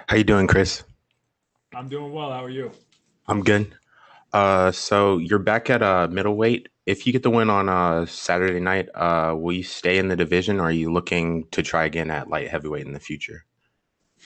How you doing, Chris? I'm doing well. How are you? I'm good. So you're back at middleweight. If you get the win on Saturday night, will you stay in the division, or are you looking to try again at light heavyweight in the future?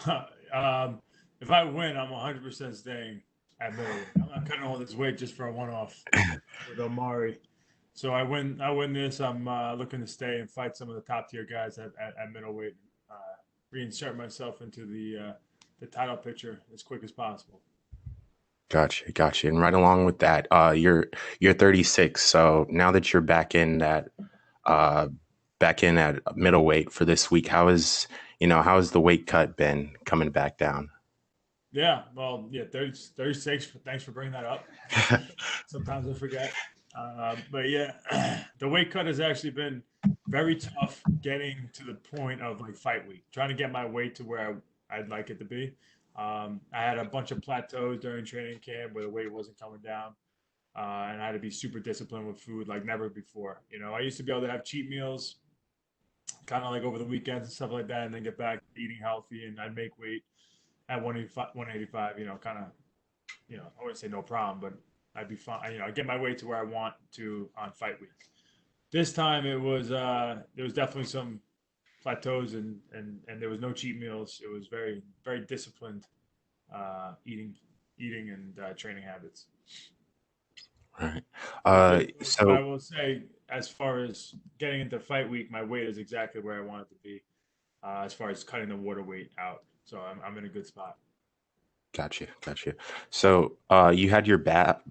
um, if I win, I'm 100% staying at middleweight. I'm not cutting all this weight just for a one-off with Omari. So I win this. I'm looking to stay and fight some of the top tier guys at middleweight. Uh, Reinsert myself into the title picture as quick as possible. Gotcha, gotcha. And right along with that, you're 36. So now that you're uh back in at middleweight for this week, how has the weight cut been coming back down? Yeah, well, yeah, 36. Thanks for bringing that up. Sometimes I forget. But yeah, the weight cut has actually been very tough getting to the point of like fight week, trying to get my weight to where I'd like it to be. I had a bunch of plateaus during training camp where the weight wasn't coming down, and I had to be super disciplined with food like never before. I used to be able to have cheat meals, kind of like over the weekends and stuff like that, and then get back to eating healthy, and I'd make weight at 185, 185, kind of, I wouldn't say no problem, but I'd be fine. I'd get my weight to where I want to on fight week. This time there was definitely some plateaus and there was no cheat meals. It was very very disciplined eating and training habits. All right. But I So will say, as far as getting into fight week, my weight is exactly where I want it to be. As far as cutting the water weight out, so I'm in a good spot. Gotcha, gotcha. So, you had your bout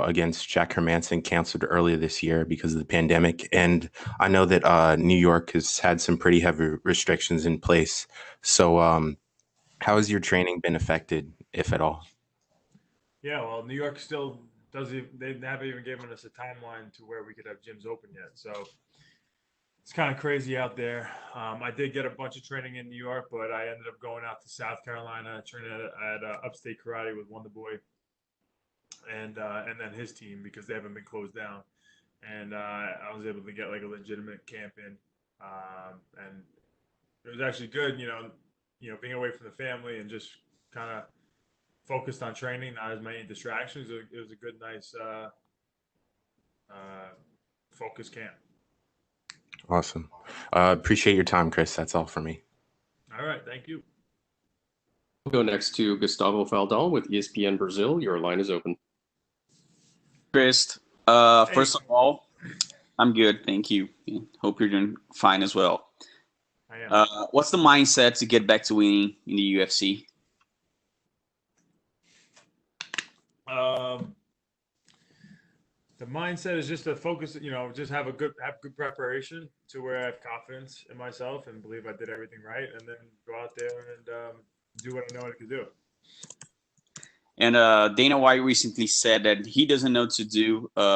against Jack Hermanson canceled earlier this year because of the pandemic, and I know that New York has had some pretty heavy restrictions in place. So, how has your training been affected, if at all? Yeah, well, New York still doesn't. They haven't even given us a timeline to where we could have gyms open yet. So it's kind of crazy out there. I did get a bunch of training in New York, but I ended up going out to South Carolina, training at Upstate Karate with Wonder Boy and then his team because they haven't been closed down. And I was able to get like a legitimate camp in, and it was actually good. Being away from the family and just kind of focused on training, not as many distractions. It was a good, nice uh, focus camp. Awesome. Appreciate your time, Chris. That's all for me. All right, thank you. We'll go next to Gustavo Faldal with ESPN Brazil. Your line is open. Chris, Hey, first of all, I'm good, thank you. Hope you're doing fine as well. I am. What's the mindset to get back to winning in the UFC? Um, the mindset is just to focus. Just have good preparation to where I have confidence in myself and believe I did everything right, and then go out there and do what I know I can do. And Dana White recently said that he doesn't know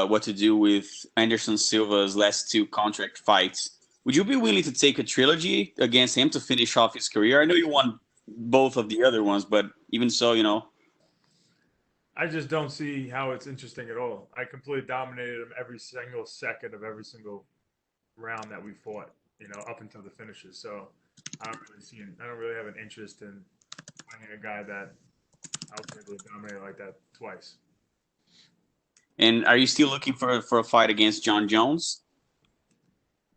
what to do with Anderson Silva's last two contract fights. Would you be willing to take a trilogy against him to finish off his career? I know you won both of the other ones, but even so. I just don't see how it's interesting at all. I completely dominated him every single second of every single round that we fought. Up until the finishes. So I don't really have an interest in finding a guy that I was able to dominate like that twice. And are you still looking for a fight against John Jones?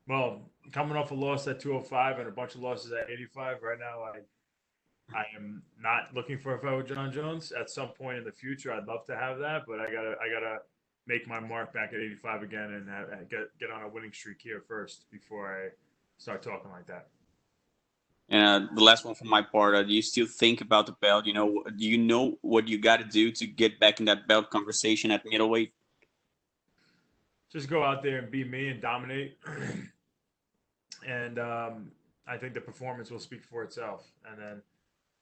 Well, coming off a loss at 205 and a bunch of losses at 85, right now I am not looking for a fight with John Jones. At some point in the future, I'd love to have that, but I gotta make my mark back at 85 again and get on a winning streak here first before I start talking like that. And the last one from my part, do you still think about the belt? Do you know what you got to do to get back in that belt conversation at middleweight? Just go out there and be me and dominate, and I think the performance will speak for itself. And then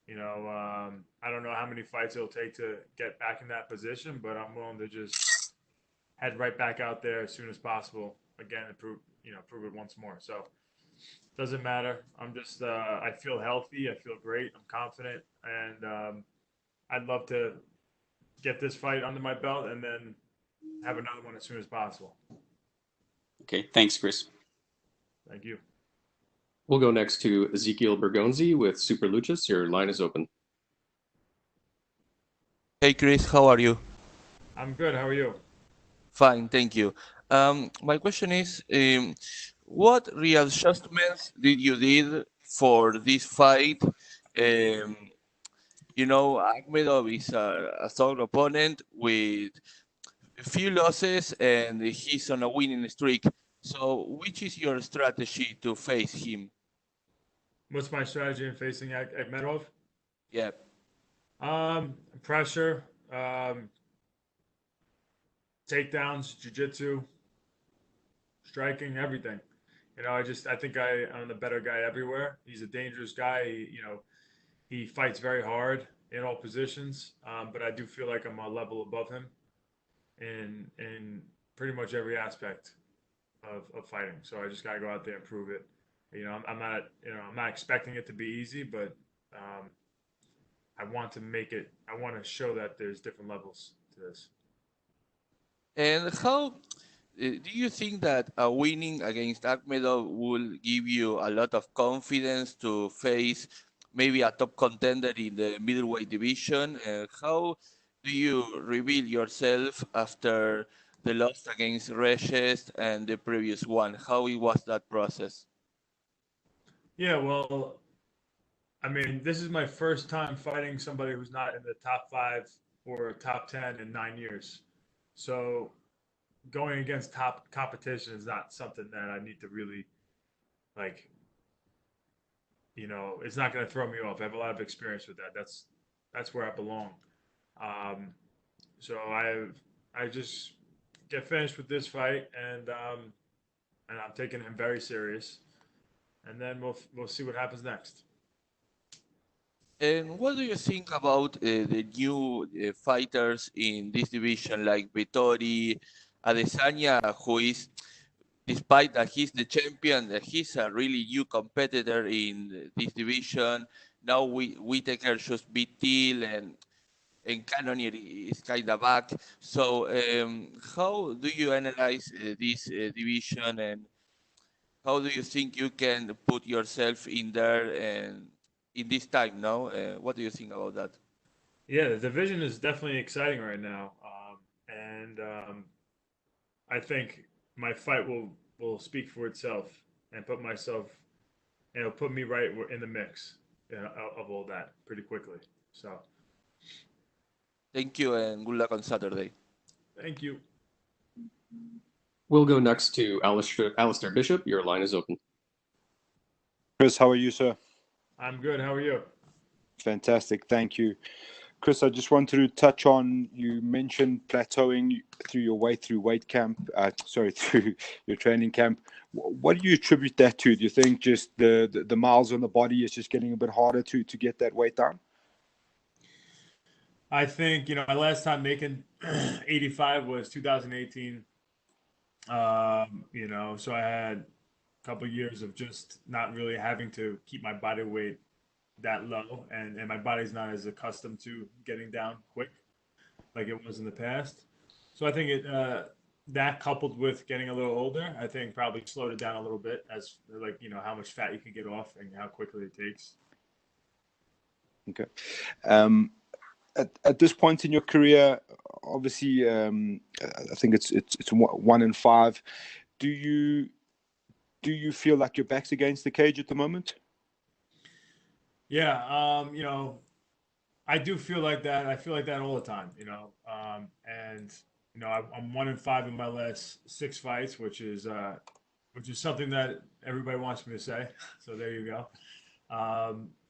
I don't know how many fights it'll take to get back in that position, but I'm willing to just head right back out there as soon as possible again and prove it once more. So doesn't matter. I feel healthy. I feel great. I'm confident, and I'd love to get this fight under my belt and then have another one as soon as possible. Okay, thanks, Chris. Thank you. We'll go next to Ezekiel Bergonzi with Super Luchas. Your line is open. Hey Chris, how are you? I'm good. How are you? Fine, thank you. My question is, what readjustments did you did for this fight? Um, Akhmedov is a strong opponent with a few losses, and he's on a winning streak. So, which is your strategy to face him? What's my strategy in facing Akhmedov? Yeah. Pressure, takedowns, jiu-jitsu, striking, everything. I think I'm the better guy everywhere. He's a dangerous guy. He fights very hard in all positions. But I do feel like I'm a level above him in pretty much every aspect of fighting. So I just gotta go out there and prove it. I'm not expecting it to be easy, but I want to make it. I want to show that there's different levels to this. And how do you think that winning against Akhmedov will give you a lot of confidence to face maybe a top contender in the middleweight division? How do you reveal yourself after the loss against Reyes and the previous one? How it was that process? Yeah, well, I mean, this is my first time fighting somebody who's not in the top 5 or top 10 in 9 years. So going against top competition is not something that I need to really like. It's not going to throw me off. I have a lot of experience with that. That's where I belong. Um, so I just get finished with this fight, and I'm taking him very serious. And then we'll see what happens next. And what do you think about the new fighters in this division, like Vettori, Adesanya, who is, despite that he's the champion, that he's a really new competitor in this division. Now Whitaker just beat Till, and Cannonier is kind of back. So how do you analyze this division, and how do you think you can put yourself in there and in this time now? What do you think about that? Yeah, the division is definitely exciting right now, and I think my fight will speak for itself and put myself, put me right in the mix, of all that pretty quickly. So, Thank you and good luck on Saturday. thank you. We'll go next to Alistair Bishop. Your line is open. Chris, how are you, sir? I'm good. How are you? Fantastic, thank you. Chris, I just wanted to touch on, you mentioned plateauing through your way through weight camp, through your training camp. What do you attribute that to? Do you think just the miles on the body is just getting a bit harder to get that weight down? I think, my last time making 85 was 2018. So I had a couple years of just not really having to keep my body weight that low, and my body's not as accustomed to getting down quick like it was in the past. So I think that coupled with getting a little older, I think probably slowed it down a little bit as like, how much fat you can get off and how quickly it takes. Okay. At this point in your career, obviously, I think it's 1 in 5. Do you feel like your back's against the cage at the moment? Yeah, I do feel like that. I feel like that all the time, and I'm 1 in 5 in my last 6 fights, which is something that everybody wants me to say. So there you go.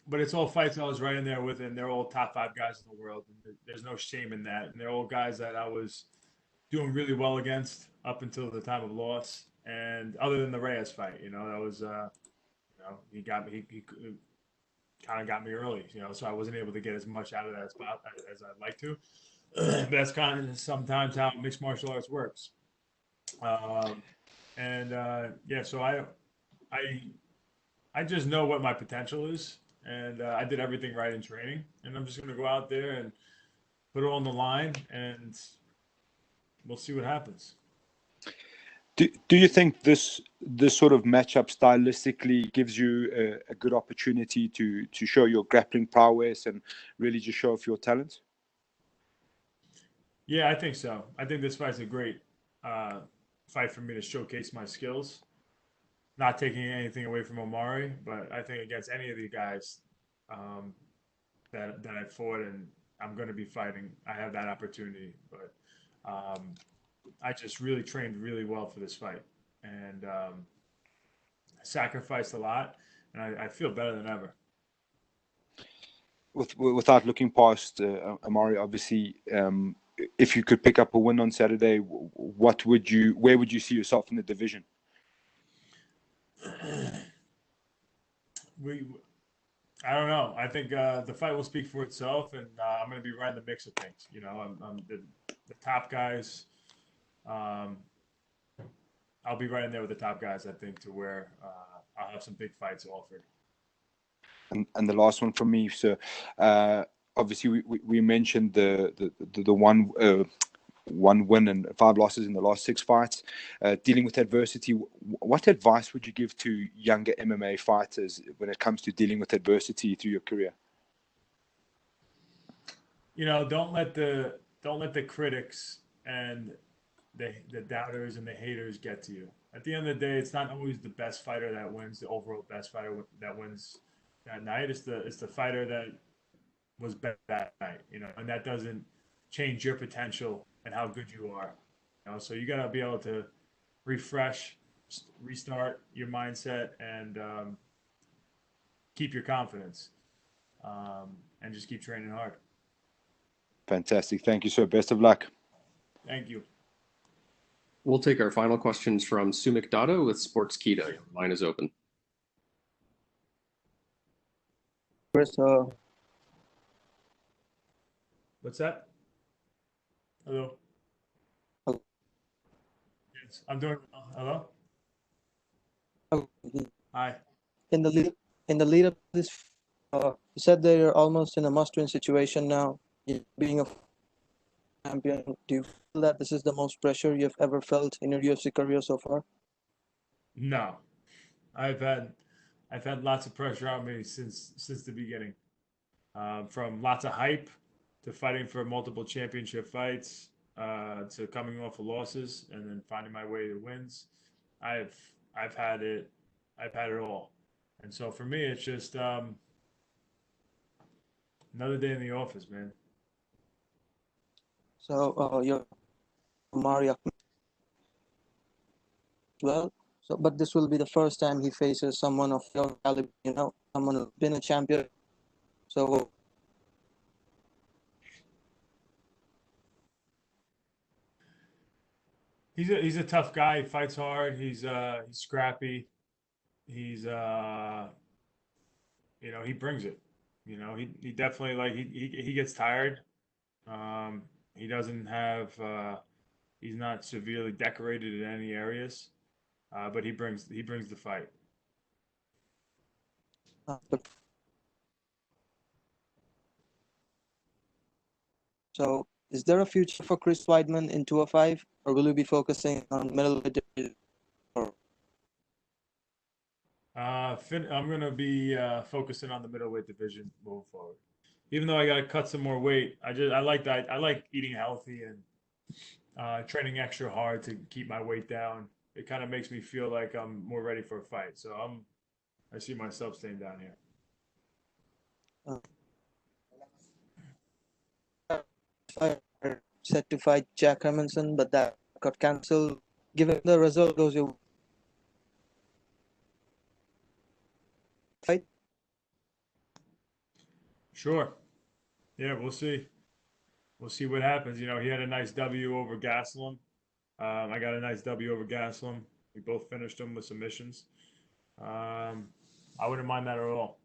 But it's all fights I was right in there with, and they're all top 5 guys in the world. And there's no shame in that, and they're all guys that I was doing really well against up until the time of loss. And other than the Reyes fight, that was, he got me. He kind of got me early, so I wasn't able to get as much out of that spot as I'd like to. But that's kind of sometimes how mixed martial arts works. So I just know what my potential is, and I did everything right in training, and I'm just going to go out there and put it on the line, and we'll see what happens. Do you think this sort of matchup stylistically gives you a good opportunity to show your grappling prowess and really just show off your talent? Yeah, I think so. I think this fight's a great fight for me to showcase my skills. Not taking anything away from Omari, but I think against any of the guys um, that I fought and I'm going to be fighting, I have that opportunity. But um, I just really trained really well for this fight and sacrificed a lot, and I feel better than ever. Without looking past Amari, obviously, if you could pick up a win on Saturday, where would you see yourself in the division? we I don't know. I think the fight will speak for itself, and I'm going to be right in the mix of things. You know, I'm the top guys. Um, I'll be right in there with the top guys. I think to where I'll have some big fights offered. And the last one from me. So, obviously, we mentioned the one win and 5 losses in the last 6 fights. Dealing with adversity, what advice would you give to younger MMA fighters when it comes to dealing with adversity through your career? You know, don't let the critics and the doubters and the haters get to you. At the end of the day, it's not always the best fighter that wins, the overall best fighter that wins that night. It's the fighter that was better that night, you know, and that doesn't change your potential and how good you are. You know, so you got to be able to refresh, restart your mindset, and keep your confidence, and just keep training hard. Fantastic. Thank you, sir. Best of luck. Thank you. We'll take our final questions from Sumik Datta with Sportskeeda. Your line is open. Chris, What's that? Hello. Hello. Yes, I'm doing. Hello. Hi. in the lead up to this, you said that you're almost in a must-win situation now. Being a champion, do you feel that this is the most pressure you've ever felt in your UFC career so far? No, I've had I've had lots of pressure on me since the beginning. From lots of hype to fighting for multiple championship fights, to coming off of losses and then finding my way to wins. I've I've had it I've had it all, and so for me, it's just another day in the office, man. So you're Omari Akhmedov as well. So, but this will be the first time he faces someone of your caliber, you know, someone who's been a champion. So He's a tough guy. He fights hard. He's scrappy. He's you know, he brings it. You know, he definitely like he gets tired. He doesn't have he's not severely decorated in any areas, but he brings the fight. but so is there a future for Chris Weidman in 205, or will you be focusing on middleweight division? Or I'm gonna be focusing on the middleweight division moving forward. Even though I gotta cut some more weight, I like that. I like eating healthy and training extra hard to keep my weight down. It kind of makes me feel like I'm more ready for a fight. So I see myself staying down here. set to fight Jack Hermanson, but that got cancelled. Given the result goes your fight. Sure. Yeah, we'll see. We'll see what happens. You know, he had a nice W over Gastelum. I got a nice W over Gastelum. We both finished him with submissions. I wouldn't mind that at all.